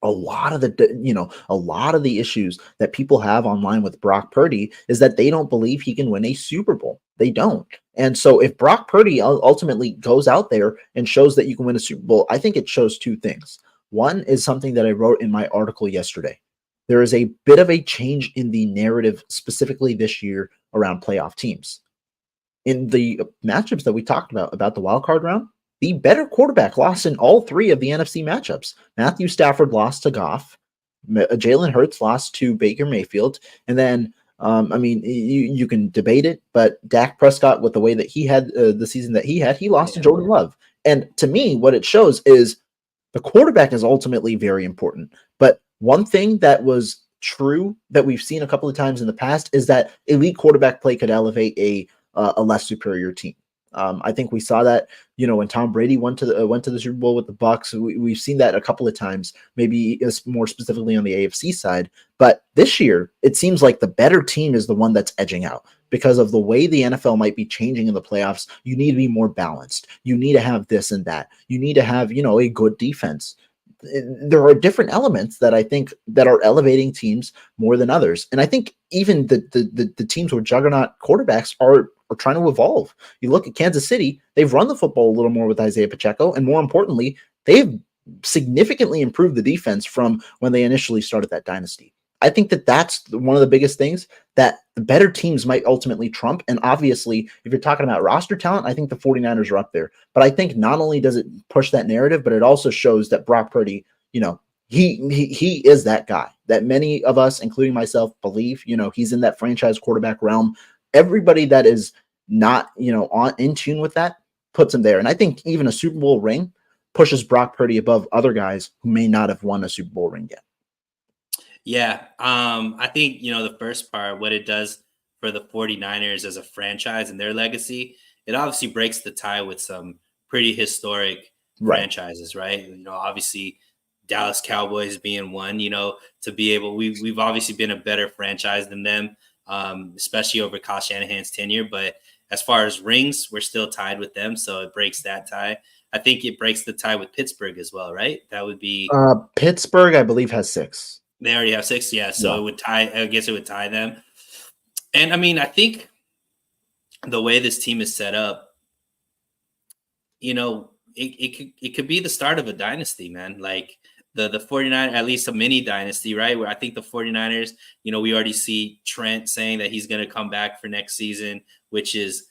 A lot of the issues that people have online with Brock Purdy is that they don't believe he can win a Super Bowl. They don't. And so if Brock Purdy ultimately goes out there and shows that you can win a Super Bowl, I think it shows two things. One is something that I wrote in my article yesterday. There is a bit of a change in the narrative specifically this year around playoff teams. In the matchups that we talked about the wild card round, the better quarterback lost in all three of the NFC matchups. Matthew Stafford lost to Goff. Jalen Hurts lost to Baker Mayfield. And then, you can debate it, but Dak Prescott, with the way that he had the season that he lost to Jordan Love. And to me, what it shows is the quarterback is ultimately very important. But one thing that was true that we've seen a couple of times in the past is that elite quarterback play could elevate a less superior team. I think we saw that, when Tom Brady went to the Super Bowl with the Bucs. We've seen that a couple of times, maybe more specifically on the AFC side. But this year, it seems like the better team is the one that's edging out because of the way the NFL might be changing in the playoffs. You need to be more balanced. You need to have this and that. You need to have, a good defense. There are different elements that I think that are elevating teams more than others. And I think even the teams with juggernaut quarterbacks are trying to evolve. You look at Kansas City, they've run the football a little more with Isaiah Pacheco, and more importantly, they've significantly improved the defense from when they initially started that dynasty. I think that that's one of the biggest things that the better teams might ultimately trump. And obviously, if you're talking about roster talent, I think the 49ers are up there. But I think not only does it push that narrative, but it also shows that Brock Purdy, he is that guy that many of us, including myself, believe. He's in that franchise quarterback realm. Everybody that is not, in tune with that puts him there. And I think even a Super Bowl ring pushes Brock Purdy above other guys who may not have won a Super Bowl ring yet. Yeah. I think, the first part, what it does for the 49ers as a franchise and their legacy, it obviously breaks the tie with some pretty historic franchises, right? Obviously Dallas Cowboys being one, to be able, we've obviously been a better franchise than them, especially over Kyle Shanahan's tenure. But as far as rings, we're still tied with them. So it breaks that tie. I think it breaks the tie with Pittsburgh as well, right? That would be Pittsburgh, I believe, has 6. They already have 6, yeah. So It would tie. I guess it would tie them. And I think the way this team is set up, it could be the start of a dynasty, man. Like the 49, at least a mini dynasty, right? Where I think the 49ers, we already see Trent saying that he's going to come back for next season, which is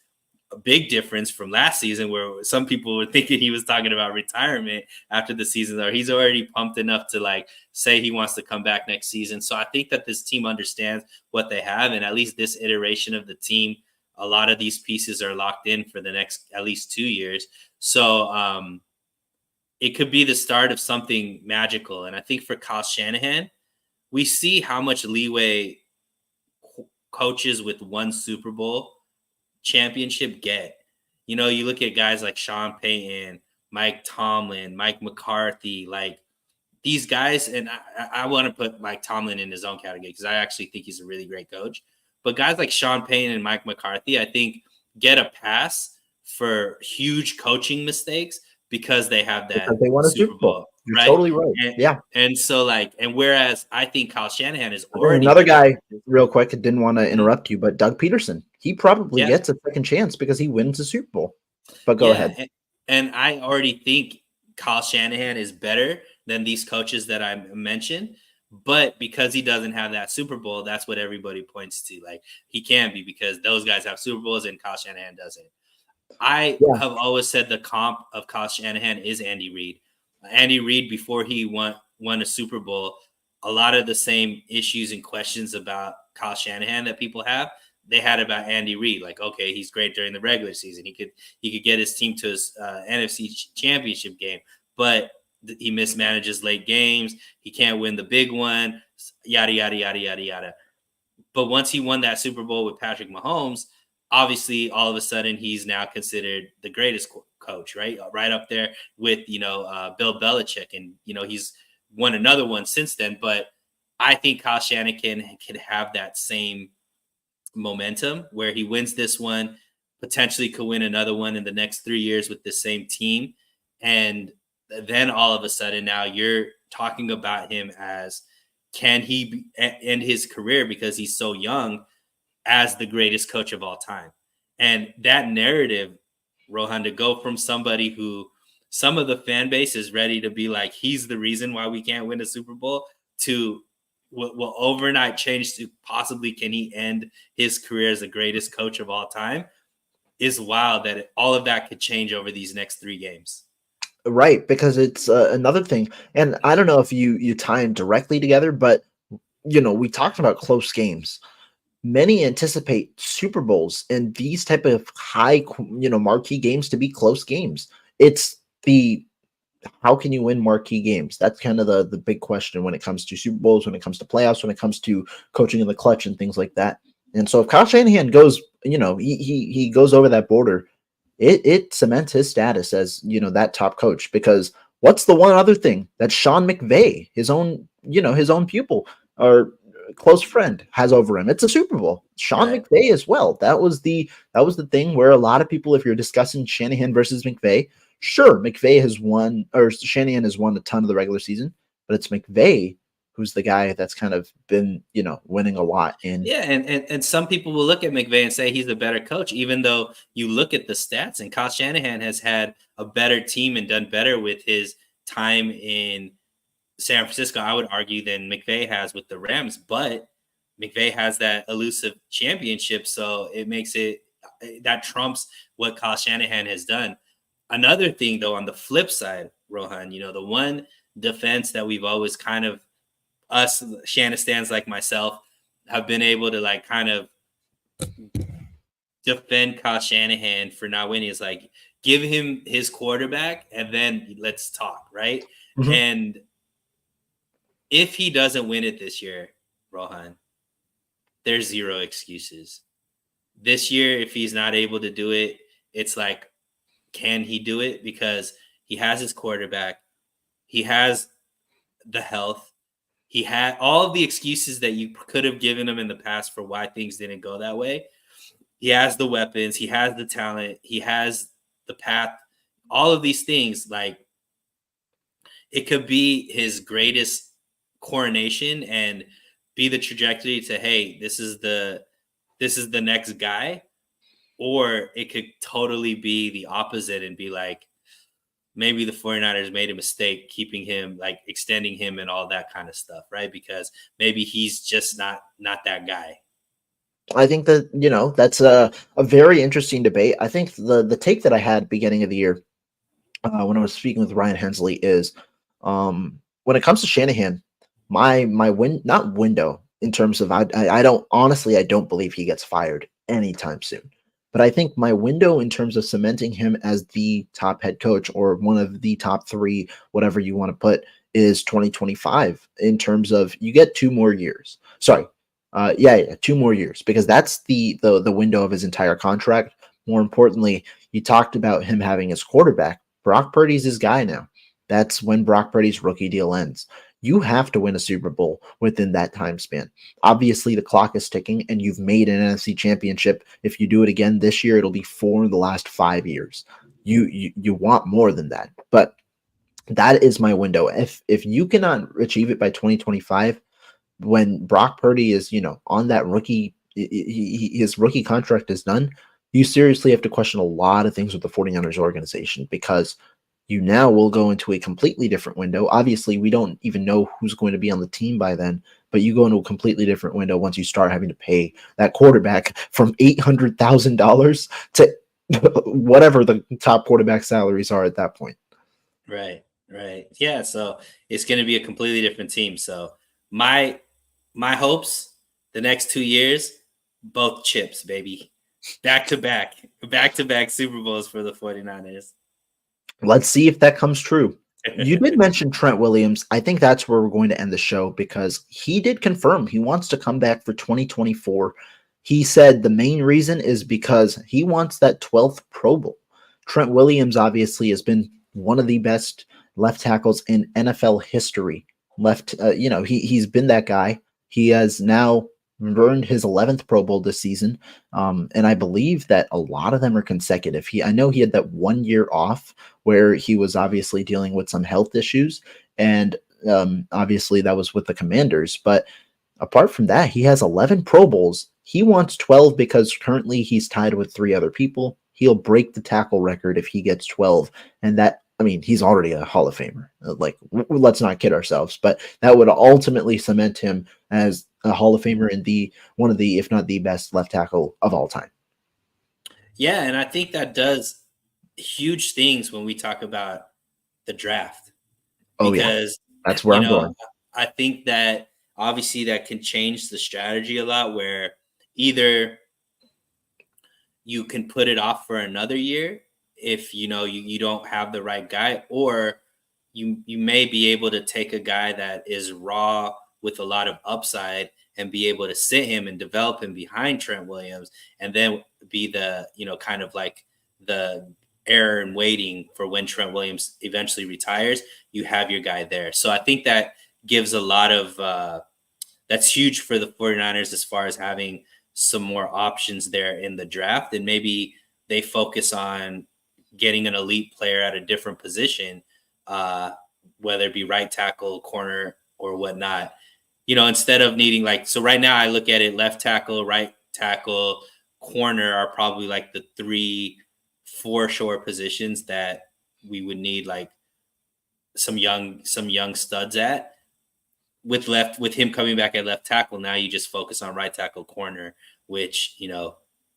a big difference from last season where some people were thinking he was talking about retirement after the season, or he's already pumped enough to say he wants to come back next season. So I think that this team understands what they have, and at least this iteration of the team, a lot of these pieces are locked in for the next at least 2 years. So it could be the start of something magical. And I think for Kyle Shanahan, we see how much leeway coaches with one Super Bowl championship get. You look at guys like Sean Payton, Mike Tomlin, Mike McCarthy, like these guys, and I want to put Mike Tomlin in his own category because I actually think he's a really great coach. But guys like Sean Payton and Mike McCarthy, I think, get a pass for huge coaching mistakes because they have that because they won a Super Bowl. You're right? totally right. Yeah. And so and whereas I think Kyle Shanahan is already another guy, real quick, I didn't want to interrupt you, but Doug Peterson, he probably gets a second chance because he wins the Super Bowl. But go ahead. And I already think Kyle Shanahan is better than these coaches that I mentioned. But because he doesn't have that Super Bowl, that's what everybody points to. Like, he can't be because those guys have Super Bowls and Kyle Shanahan doesn't. I have always said the comp of Kyle Shanahan is Andy Reid. Andy Reid, before he won a Super Bowl, a lot of the same issues and questions about Kyle Shanahan that people have, they had about Andy Reid. Like, okay, he's great during the regular season. He could get his team to his NFC championship game. But he mismanages late games. He can't win the big one, yada, yada, yada, yada, yada. But once he won that Super Bowl with Patrick Mahomes, obviously all of a sudden he's now considered the greatest coach, right? Right up there with, Bill Belichick. And, he's won another one since then. But I think Kyle Shanahan can have that same momentum where he wins this one, potentially could win another one in the next 3 years with the same team. And then all of a sudden now you're talking about him as, can he end his career because he's so young as the greatest coach of all time? And that narrative, Rohan, to go from somebody who some of the fan base is ready to be like, he's the reason why we can't win a Super Bowl, to will overnight change to possibly can he end his career as the greatest coach of all time, is wild that all of that could change over these next 3 games. Right, because it's another thing, and I don't know if you tie them directly together, but we talked about close games. Many anticipate Super Bowls and these type of high, marquee games to be close games. It's the how can you win marquee games? That's kind of the big question when it comes to Super Bowls, when it comes to playoffs, when it comes to coaching in the clutch and things like that. And so if Kyle Shanahan goes, he goes over that border, it cements his status as, that top coach. Because what's the one other thing that Sean McVay, his own pupil or close friend, has over him? It's a Super Bowl. Sean McVay as well. That was the thing where a lot of people, if you're discussing Shanahan versus McVay, sure, McVay has won, or Shanahan has won a ton of the regular season, but it's McVay who's the guy that's kind of been, winning a lot. And and some people will look at McVay and say he's a better coach, even though you look at the stats and Kyle Shanahan has had a better team and done better with his time in San Francisco, I would argue, than McVay has with the Rams. But McVay has that elusive championship, so it makes that trumps what Kyle Shanahan has done. Another thing, though, on the flip side, Rohan, the one defense that we've always kind of, us Shanastans like myself, have been able to like kind of defend Kyle Shanahan for not winning is like, give him his quarterback and then let's talk, right? Mm-hmm. And if he doesn't win it this year, Rohan, there's zero excuses. This year, if he's not able to do it, it's like, can he do it? Because he has his quarterback. He has the health. He had all of the excuses that you could have given him in the past for why things didn't go that way. He has the weapons. He has the talent. He has the path. All of these things, like, it could be his greatest coronation and be the trajectory to, hey, this is the next guy. Or it could totally be the opposite and be like, maybe the 49ers made a mistake keeping him, like extending him and all that kind of stuff, right? Because maybe he's just not that guy. I think that, that's a very interesting debate. I think the take that I had beginning of the year when I was speaking with Ryan Hensley is when it comes to Shanahan, my not window in terms of I don't believe he gets fired anytime soon. But I think my window in terms of cementing him as the top head coach or one of the top 3, whatever you want to put, is 2025 in terms of you get 2 more years. Sorry. 2 more years, because that's the window of his entire contract. More importantly, you talked about him having his quarterback. Brock Purdy's his guy now. That's when Brock Purdy's rookie deal ends. You have to win a Super Bowl within that time span. Obviously, the clock is ticking, and you've made an NFC championship. If you do it again this year, it'll be 4 in the last 5 years. You want more than that, but that is my window. If you cannot achieve it by 2025, when Brock Purdy is on that rookie, his rookie contract is done, you seriously have to question a lot of things with the 49ers organization, because you now will go into a completely different window. Obviously, we don't even know who's going to be on the team by then, but you go into a completely different window once you start having to pay that quarterback from $800,000 to whatever the top quarterback salaries are at that point. Right. Yeah, so it's going to be a completely different team. So my hopes, the next 2 years, both chips, baby. Back-to-back Super Bowls for the 49ers. Let's see if that comes true. You did mention Trent Williams. I think that's where we're going to end the show because he did confirm he wants to come back for 2024. He said the main reason is because he wants that 12th Pro Bowl. Trent Williams obviously has been one of the best left tackles in NFL history. He's been that guy. He has now earned his 11th Pro Bowl this season, and I believe that a lot of them are consecutive. I know he had that 1 year off where he was obviously dealing with some health issues, and obviously that was with the Commanders. But apart from that, he has 11 Pro Bowls. He wants 12 because currently he's tied with 3 other people. He'll break the tackle record if he gets 12, and that, I mean, he's already a Hall of Famer. Let's not kid ourselves, but that would ultimately cement him as a Hall of Famer and one of the, if not the best left tackle of all time. Yeah, and I think that does huge things when we talk about the draft. Because, that's where I'm going. I think that obviously that can change the strategy a lot, where either you can put it off for another year if you don't have the right guy, or you may be able to take a guy that is raw with a lot of upside and be able to sit him and develop him behind Trent Williams, and then be the kind of like the error in waiting for when Trent Williams eventually retires. You have your guy there. So I think that gives a lot of that's huge for the 49ers as far as having some more options there in the draft, and maybe they focus on getting an elite player at a different position, whether it be right tackle, corner, or whatnot. Instead of needing so right now I look at it, left tackle, right tackle, corner are probably like the 3-4 short positions that we would need some young studs at. With him coming back at left tackle, now you just focus on right tackle, corner, which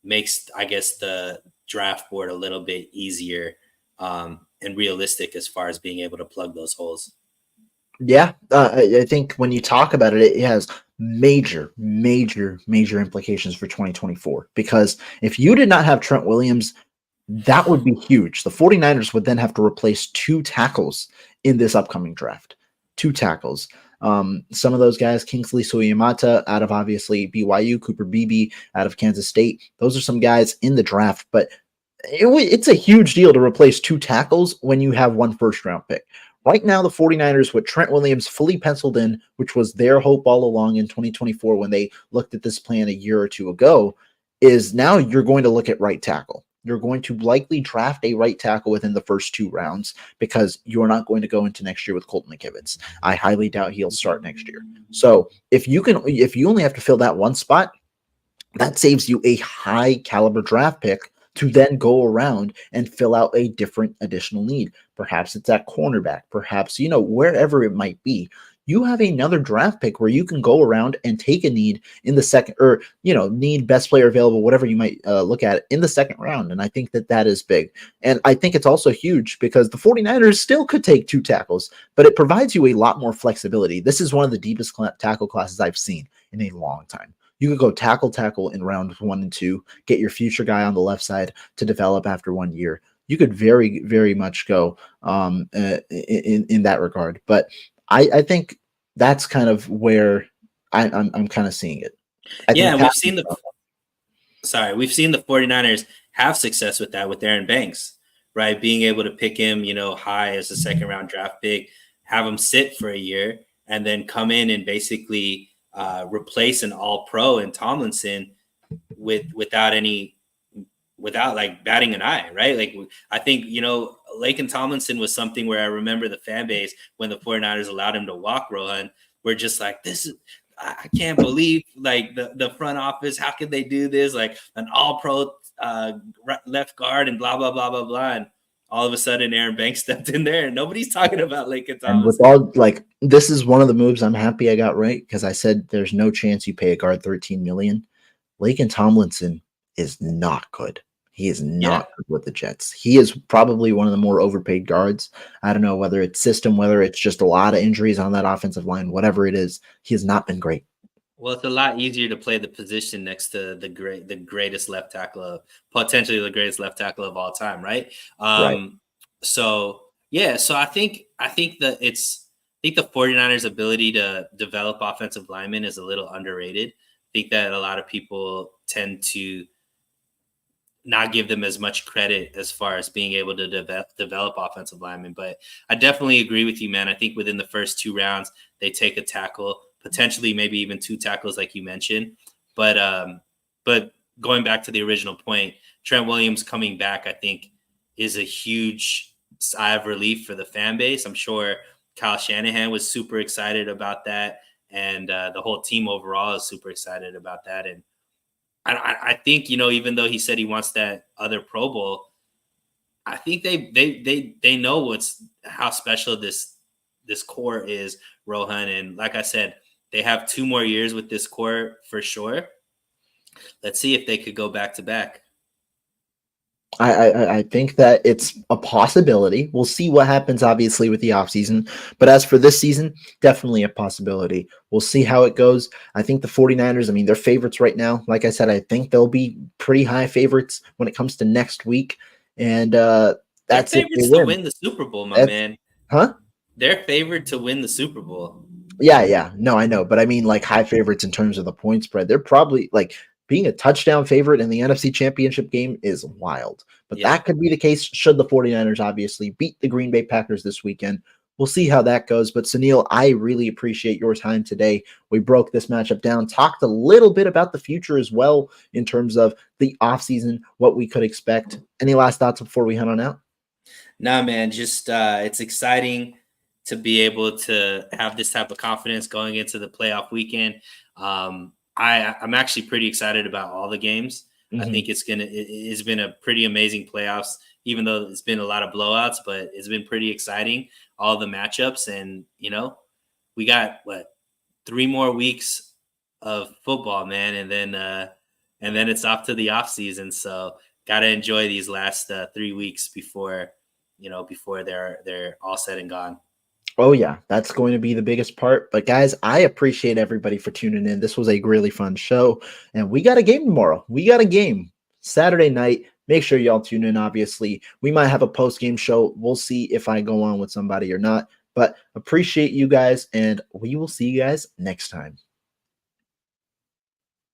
makes, I guess, the draft board a little bit easier and realistic as far as being able to plug those holes. Yeah, I think when you talk about it, it has major implications for 2024, because if you did not have Trent Williams, that would be huge. The 49ers would then have to replace 2 tackles in this upcoming draft. 2 tackles. Some of those guys, Kingsley Suamata out of obviously BYU, Cooper Beebe out of Kansas State, those are some guys in the draft, but it's a huge deal to replace 2 tackles when you have 1 first-round pick. Right now, the 49ers, with Trent Williams fully penciled in, which was their hope all along in 2024 when they looked at this plan a year or 2 ago, is now you're going to look at right tackle. You're going to likely draft a right tackle within the first 2 rounds because you're not going to go into next year with Colton McKivitz. I highly doubt he'll start next year. So if you only have to fill that 1 spot, that saves you a high caliber draft pick to then go around and fill out a different additional need. Perhaps it's at cornerback, perhaps, wherever it might be. You have another draft pick where you can go around and take a need in the second, or, need best player available, whatever you might look at in the second round. And I think that is big. And I think it's also huge because the 49ers still could take 2 tackles, but it provides you a lot more flexibility. This is one of the deepest tackle classes I've seen in a long time. You could go tackle in rounds 1 and 2, get your future guy on the left side to develop after 1 year. You could very, very much go in that regard. But I think that's kind of where I'm kind of seeing it. We've seen the 49ers have success with that with Aaron Banks, right? Being able to pick him, high as a second round draft pick, have him sit for a year, and then come in and basically replace an all-pro in Tomlinson without batting an eye, right? I think, Laken Tomlinson was something where I remember the fan base, when the 49ers allowed him to walk Rohan, we're just like, I can't believe the front office, how could they do this? Like an all-pro left guard and blah, blah, blah, blah, blah. And all of a sudden Aaron Banks stepped in there and nobody's talking about Laken Tomlinson. And with all, this is one of the moves I'm happy I got right, because I said there's no chance you pay a guard $13 million. Laken Tomlinson is not good. He is not good with the Jets. He is probably one of the more overpaid guards. I don't know whether it's system, whether it's just a lot of injuries on that offensive line, whatever it is, he has not been great. Well, it's a lot easier to play the position next to the greatest left tackle, potentially the greatest left tackle of all time, right? Right. So Yeah, so I think the 49ers ability to develop offensive linemen is a little underrated. I think that a lot of people tend to not give them as much credit as far as being able to develop offensive linemen. But I definitely agree with you, man. I think within the first 2 rounds, they take a tackle, potentially maybe even 2 tackles, like you mentioned. But going back to the original point, Trent Williams coming back, I think, is a huge sigh of relief for the fan base. I'm sure Kyle Shanahan was super excited about that, and the whole team overall is super excited about that. And I think, even though he said he wants that other Pro Bowl, I think they know how special this core is, Rohan. And like I said, they have 2 more years with this core for sure. Let's see if they could go back to back. I think that it's a possibility. We'll see what happens, obviously, with the offseason. But as for this season, definitely a possibility. We'll see how it goes. I think the 49ers, I mean, they're favorites right now. Like I said, I think they'll be pretty high favorites when it comes to next week. And They're that's if they favorites to win. win the Super Bowl, my That's, man. huh? They're favored to win the Super Bowl. Yeah. No, I know. But I mean, like high favorites in terms of the point spread. They're probably like being a touchdown favorite in the NFC Championship game is wild. But Yeah. that could be the case should the 49ers obviously beat the Green Bay Packers this weekend. We'll see how that goes. But Sunil, I really appreciate your time today. We broke this matchup down, talked a little bit about the future as well in terms of the offseason, what we could expect. Any last thoughts before we head on out? Nah, man, just it's exciting to be able to have this type of confidence going into the playoff weekend. I'm actually pretty excited about all the games. I Mhm. think it's been a pretty amazing playoffs, even though it's been a lot of blowouts, but it's been pretty exciting. All the matchups, and we got 3 more weeks of football, man, and then it's off to the off season. So gotta enjoy these last 3 weeks before they're all said and gone. Oh, yeah, that's going to be the biggest part. But, guys, I appreciate everybody for tuning in. This was a really fun show. And we got a game tomorrow. We got a game Saturday night. Make sure y'all tune in, obviously. We might have a post game show. We'll see if I go on with somebody or not. But appreciate you guys. And we will see you guys next time.